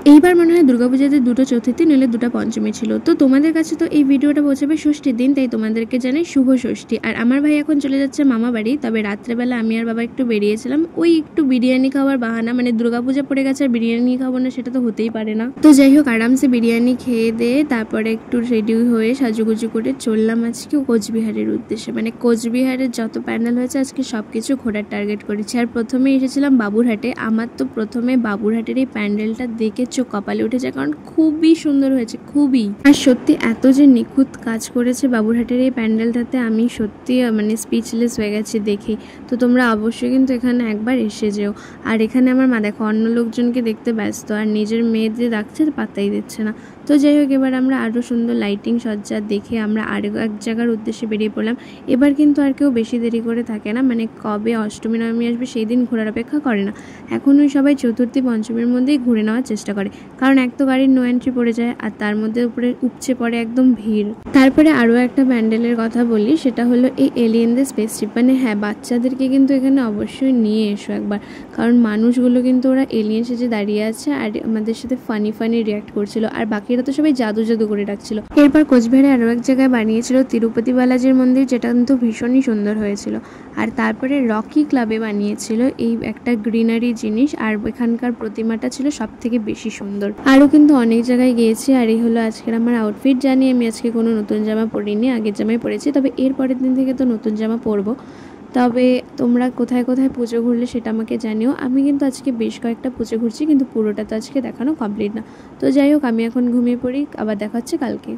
এইবার মনে হয় দুর্গাপূজাতে দুটো চতুর্থী নইলে দুটো পঞ্চমী ছিল। তো তোমাদের কাছে তো এই ভিডিওটা পৌঁছাবে ষষ্ঠীর দিন, তাই তোমাদেরকে জানাই শুভ ষষ্ঠী। আর আমার ভাই এখন চলে যাচ্ছে মামা বাড়ি, তবে রাত্রেবেলা আমি আর বাবা একটু বেরিয়েছিলাম ওই একটু বিরিয়ানি খাওয়ার বাহানা, মানে দুর্গাপূজা পড়ে গেছে আর বিরিয়ানি খাবো না সেটা তো হতেই পারে না। তো যাই হোক, আরামসে বিরিয়ানি খেয়ে দিয়ে তারপরে একটু রেডি হয়ে সাজুগুজু করে চললাম আজকে কোচবিহারের উদ্দেশ্যে। মানে কোচবিহারের যত প্যান্ডেল হয়েছে আজকে সব কিছু ঘোরার টার্গেট করেছি। আর প্রথমে এসেছিলাম বাবুরহাটে। আমার তো প্রথমে বাবুরহাটের এই প্যান্ডেলটা দেখে চোখ কপালে উঠেছে, কারণ খুবই সুন্দর হয়েছে, খুবই। আর সত্যি এত যে নিখুঁত কাজ করেছে বাবুরহাটের এই প্যান্ডেলটাতে, আমি সত্যি মানে স্পিচলেস হয়ে গেছি দেখে। তো তোমরা অবশ্যই কিন্তু এখানে একবার এসে যেও। আর এখানে আমার মা দেখো অন্য লোকজনকে দেখতে ব্যস্ত, আর নিজের মেয়েদের রাখছে পাত্তাই দিচ্ছে না। তো যাই হোক, এবার আমরা আরও সুন্দর লাইটিং সজ্জা দেখে আমরা আরও এক জায়গার উদ্দেশ্যে বেরিয়ে পড়লাম। এবার কিন্তু আর কেউ বেশি দেরি করে থাকে না, মানে কবে অষ্টমী নবমী আসবে সেই দিন ঘোরার অপেক্ষা করে না। এখন ওই সবাই চতুর্থী পঞ্চমীর মধ্যেই ঘুরে নেওয়ার চেষ্টা করে, কারণ এক তো গাড়ির নো এন্ট্রি পড়ে যায়, আর তার মধ্যে উপরে উপচে পড়ে একদম ভিড়। তারপরে আরও একটা প্যান্ডেলের কথা বলি, সেটা হলো এই এলিয়েনদের স্পেসশিপ। মানে হ্যাঁ, বাচ্চাদেরকে কিন্তু এখানে অবশ্যই নিয়ে এসো একবার, কারণ মানুষগুলো কিন্তু ওরা এলিয়েন সেজে দাঁড়িয়ে আছে আর আমাদের সাথে ফানি রিয়াক্ট করছিল, আর বাকিরা তো সবাই জাদু করে ডাকছিল। এরপর কোচবিহারে আরও এক জায়গায় বানিয়েছিল তিরুপতি বালাজির মন্দির, যেটা কিন্তু ভীষণই সুন্দর হয়েছিল। আর তারপরে রকি ক্লাবে বানিয়েছিল এই একটা গ্রিনারি জিনিস, আর এখানকার প্রতিমাটা ছিল সব থেকে বেশি সুন্দর। আরও কিন্তু অনেক জায়গায় গিয়েছি। আর এই হলো আজকের আমার আউটফিট। জানি আমি আজকে কোনো নতুন জামা পরিনি, আগের জামাই পরেছি, তবে এর পরের দিন থেকে তো নতুন জামা পরবো। তবে তোমরা কোথায় কোথায় পুজো ঘুরলে সেটা আমাকে জানিও। আমি কিন্তু আজকে বেশ কয়েকটা পুজো ঘুরছি, কিন্তু পুরোটা তো আজকে দেখানো কমপ্লিট না। তো যাই হোক, আমি এখন ঘুমিয়ে পড়ি, আবার দেখা হচ্ছে কালকে।